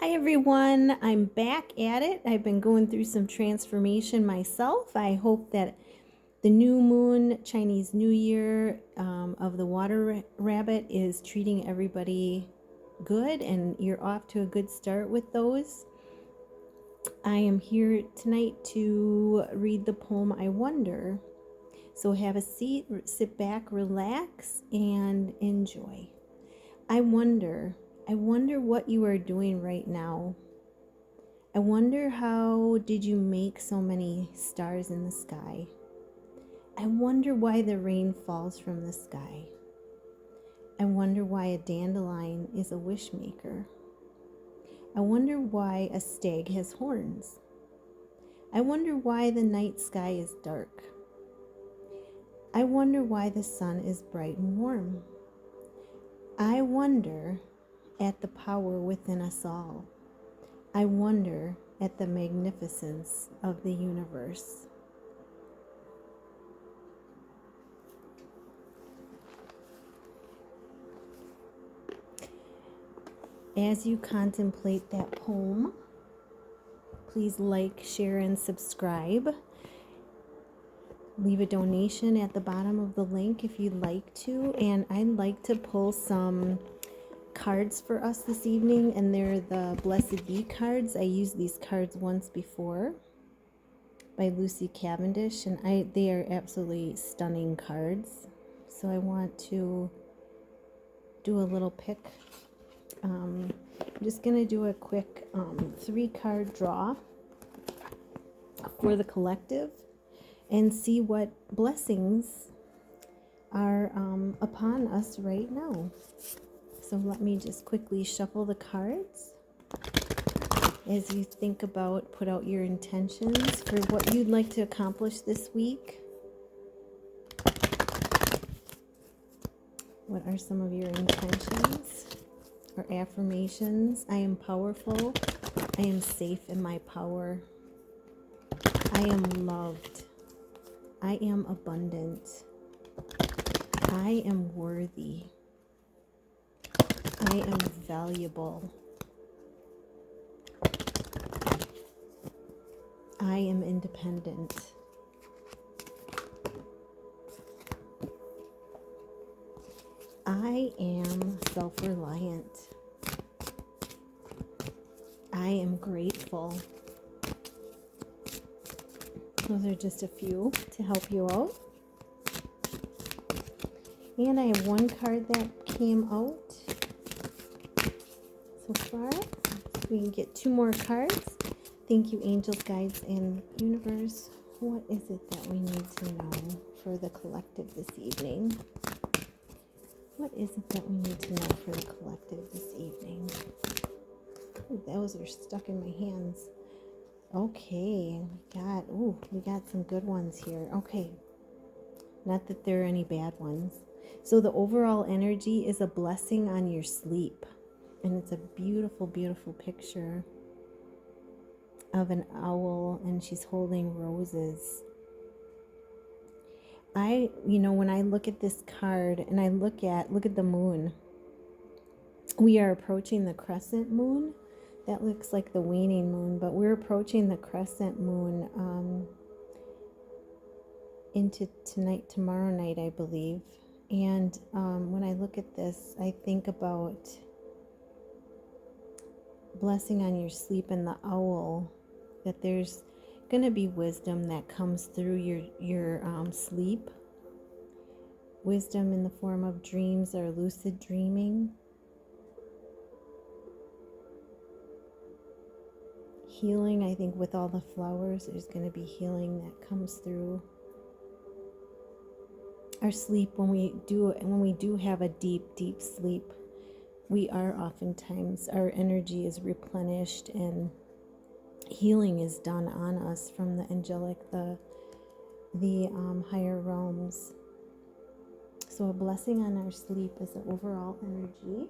Hi everyone, I'm back at it. I've been going through some transformation myself. I hope that the new moon, Chinese New Year of the water rabbit is treating everybody good and you're off to a good start with those. I am here tonight to read the poem I Wonder. So have a seat, sit back, relax, and enjoy. I wonder what you are doing right now. I wonder how did you make so many stars in the sky? I wonder why the rain falls from the sky. I wonder why a dandelion is a wish maker. I wonder why a stag has horns. I wonder why the night sky is dark. I wonder why the sun is bright and warm. I wonder at the power within us all. I wonder at the magnificence of the universe. As you contemplate that poem, please like, share, and subscribe. Leave a donation at the bottom of the link if you'd like to. And I'd like to pull some cards for us this evening, and they're the Blessed Be cards. I used these cards once before by Lucy Cavendish, and they are absolutely stunning cards. So I want to do a little pick. I'm just going to do a quick 3-card draw for the collective and see what blessings are upon us right now. So let me just quickly shuffle the cards as you think about, put out your intentions for what you'd like to accomplish this week. What are some of your intentions or affirmations? I am powerful. I am safe in my power. I am loved. I am abundant. I am worthy. I am valuable. I am independent. I am self-reliant. I am grateful. Those are just a few to help you out. And I have one card that came out so far. We can get 2 more cards. Thank you, angels, guides, and universe. What is it that we need to know for the collective this evening? What is it that we need to know for the collective this evening? Ooh, those are stuck in my hands. Okay, we got some good ones here. Okay, not that there are any bad ones. So the overall energy is a blessing on your sleep, and it's a beautiful, beautiful picture of an owl, and she's holding roses. When I look at this card and I look at the moon, we are approaching the crescent moon. That looks like the waning moon, but we're approaching the crescent moon into tomorrow night, I believe. And when I look at this, I think about blessing on your sleep and the owl, that there's going to be wisdom that comes through your sleep. Wisdom in the form of dreams or lucid dreaming. Healing, I think with all the flowers, there's going to be healing that comes through our sleep. When we do have a deep sleep, we are oftentimes, our energy is replenished and healing is done on us from the angelic, the higher realms. So a blessing on our sleep is the overall energy.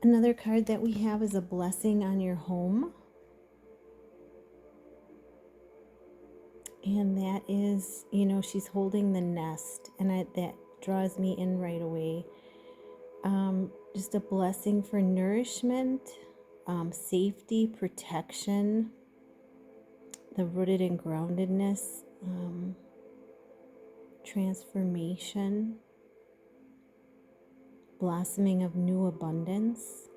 Another card that we have is a blessing on your home. And that is, she's holding the nest, and that draws me in right away. Just a blessing for nourishment, safety, protection, the rooted and groundedness, transformation, blossoming of new abundance,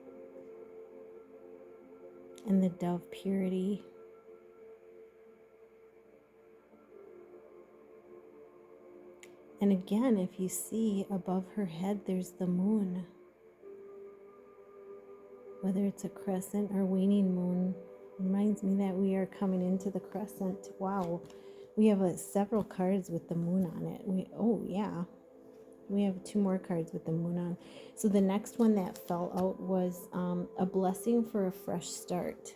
and the dove purity. And again, if you see above her head, there's the moon. Whether it's a crescent or waning moon, reminds me that we are coming into the crescent. Wow, we have several cards with the moon on it. We have 2 more cards with the moon on. So the next one that fell out was a blessing for a fresh start.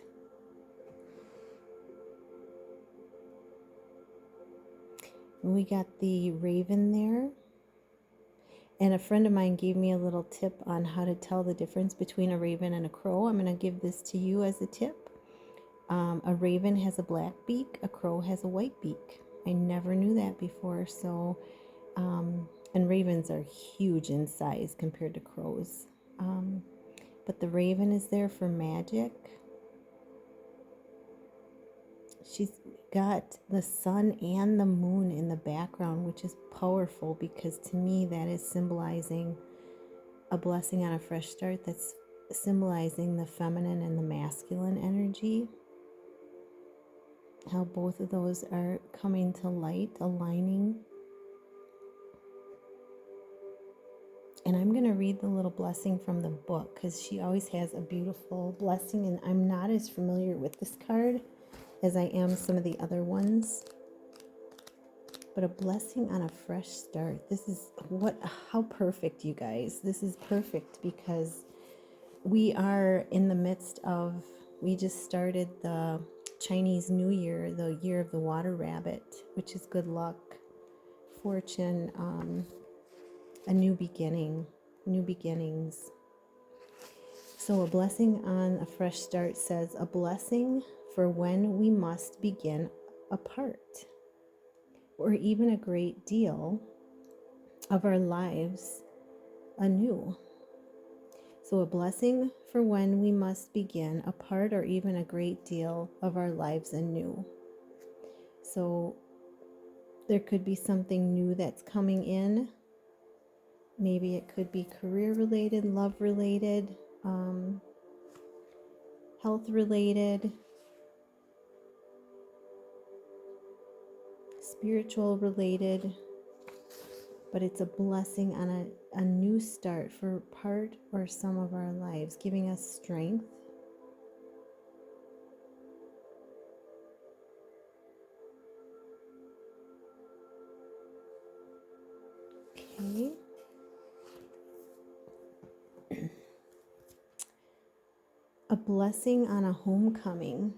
We got the raven there. And a friend of mine gave me a little tip on how to tell the difference between a raven and a crow. I'm going to give this to you as a tip. A raven has a black beak, a crow has a white beak. I never knew that before. So, and ravens are huge in size compared to crows. But the raven is there for magic. She's got the sun and the moon in the background, which is powerful because to me that is symbolizing a blessing on a fresh start. That's symbolizing the feminine and the masculine energy. How both of those are coming to light, aligning. And I'm going to read the little blessing from the book because she always has a beautiful blessing, and I'm not as familiar with this card as I am some of the other ones. But a blessing on a fresh start. This is how perfect, you guys. This is perfect because we are in the midst of, we just started the Chinese New Year, the year of the water rabbit, which is good luck, fortune, a new beginning, new beginnings. So a blessing on a fresh start says, a blessing for when we must begin apart, or even a great deal of our lives anew. So a blessing for when we must begin apart, or even a great deal of our lives anew. So there could be something new that's coming in. Maybe it could be career related, love related, health related, spiritual related, but it's a blessing on a new start for part or some of our lives, giving us strength. Okay. A blessing on a homecoming.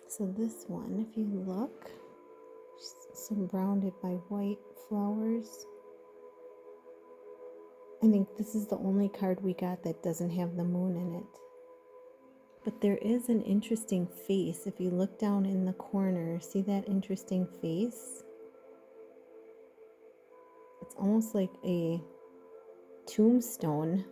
So this one, if you look, surrounded by white flowers. I think this is the only card we got that doesn't have the moon in it. But there is an interesting face. If you look down in the corner, see that interesting face? It's almost like a tombstone.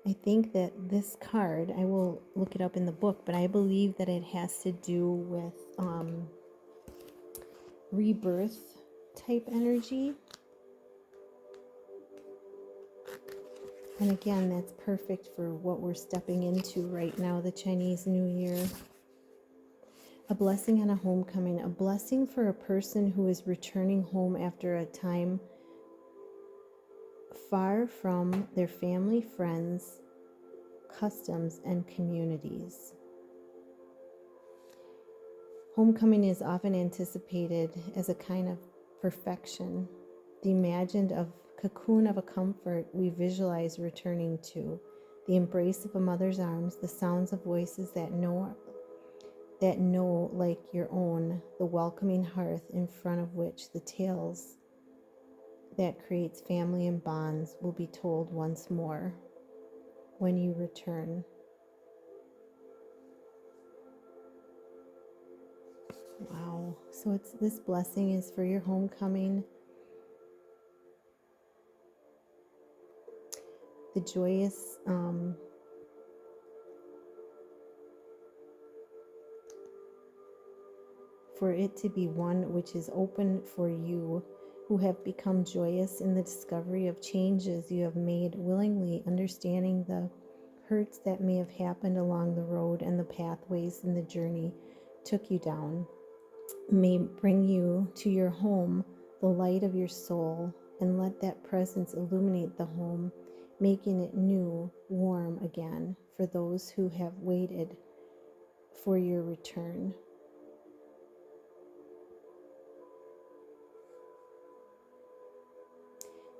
I think that this card, I will look it up in the book, but I believe that it has to do with rebirth type energy. And again, that's perfect for what we're stepping into right now, the Chinese New Year. A blessing on a homecoming, a blessing for a person who is returning home after a time far from their family, friends, customs, and communities. Homecoming is often anticipated as a kind of perfection, the imagined cocoon of a comfort we visualize returning to, the embrace of a mother's arms, the sounds of voices that know like your own, the welcoming hearth in front of which the tales that creates family and bonds will be told once more when you return. Wow. So this blessing is for your homecoming. the joyous for it to be one which is open for you, who have become joyous in the discovery of changes you have made willingly, understanding the hurts that may have happened along the road and the pathways in the journey took you down, may bring you to your home, the light of your soul, and let that presence illuminate the home, making it new, warm again for those who have waited for your return.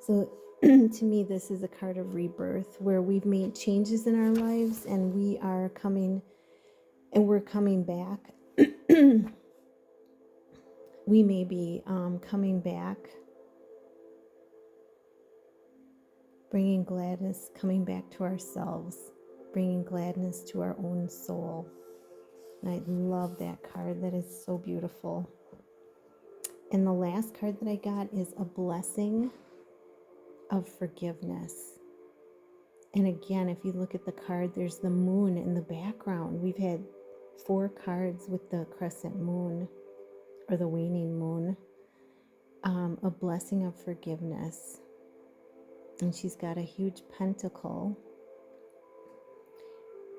So to me, this is a card of rebirth where we've made changes in our lives and we're coming back. We may be coming back, bringing gladness, coming back to ourselves, bringing gladness to our own soul. And I love that card. That is so beautiful. And the last card that I got is a blessing of forgiveness. And again, if you look at the card, there's the moon in the background. We've had 4 cards with the crescent moon or the waning moon. A blessing of forgiveness. And she's got a huge pentacle.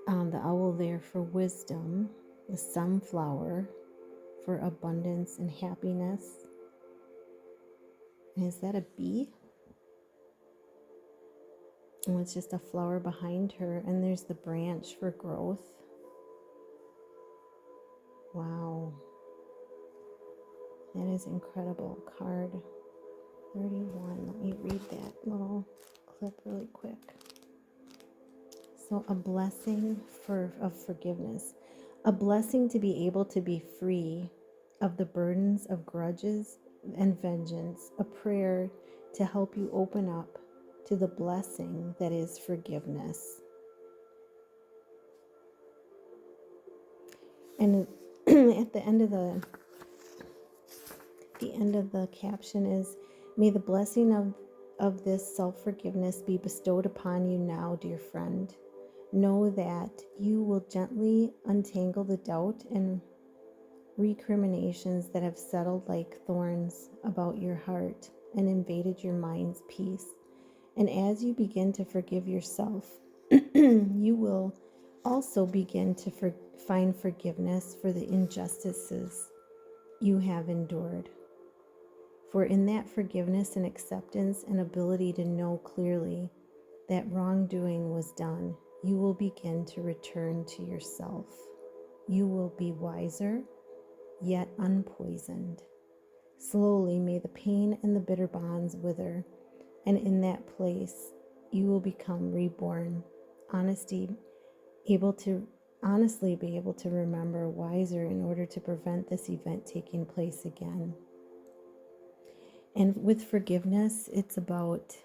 The owl there for wisdom. The sunflower for abundance and happiness. And is that a bee? And it's just a flower behind her. And there's the branch for growth. Wow. That is incredible. Card 31. Let me read that little clip really quick. So a blessing of forgiveness. A blessing to be able to be free of the burdens of grudges and vengeance. A prayer to help you open up to the blessing that is forgiveness. And at the end of the caption is, may the blessing of this self-forgiveness be bestowed upon you now, dear friend. Know that you will gently untangle the doubt and recriminations that have settled like thorns about your heart and invaded your mind's peace. And as you begin to forgive yourself, you will also begin to find forgiveness for the injustices you have endured. For in that forgiveness and acceptance and ability to know clearly that wrongdoing was done, you will begin to return to yourself. You will be wiser, yet unpoisoned. Slowly may the pain and the bitter bonds wither, and in that place you will become reborn, honestly be able to remember, wiser in order to prevent this event taking place again. And with forgiveness, it's about,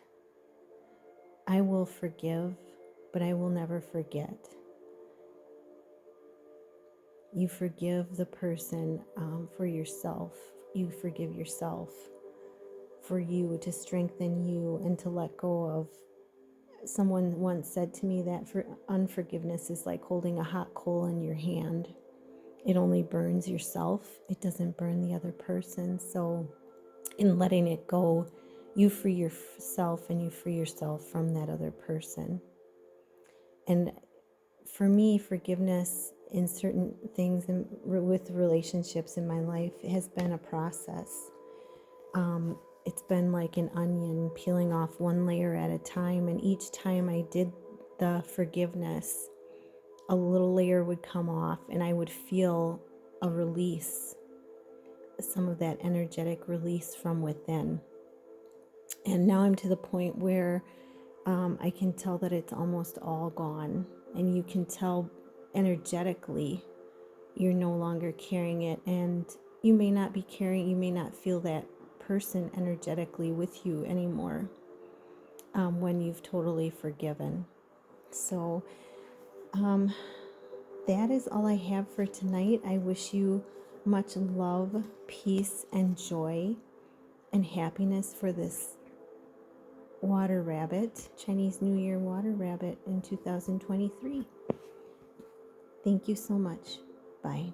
I will forgive, but I will never forget. You forgive the person for yourself. You forgive yourself for you, to strengthen you and to let go of. Someone once said to me that unforgiveness is like holding a hot coal in your hand. It only burns yourself. It doesn't burn the other person. So in letting it go, you free yourself and you free yourself from that other person. And for me, forgiveness in certain things and with relationships in my life has been a process. It's been like an onion, peeling off one layer at a time. And each time I did the forgiveness, a little layer would come off and I would feel a release, some of that energetic release from within. And now I'm to the point where I can tell that it's almost all gone. And you can tell energetically you're no longer carrying it. And you may not feel that person energetically with you anymore when you've totally forgiven. So that is all I have for tonight. I wish you much love, peace, and joy and happiness for this water rabbit, Chinese New Year water rabbit in 2023. Thank you so much. Bye.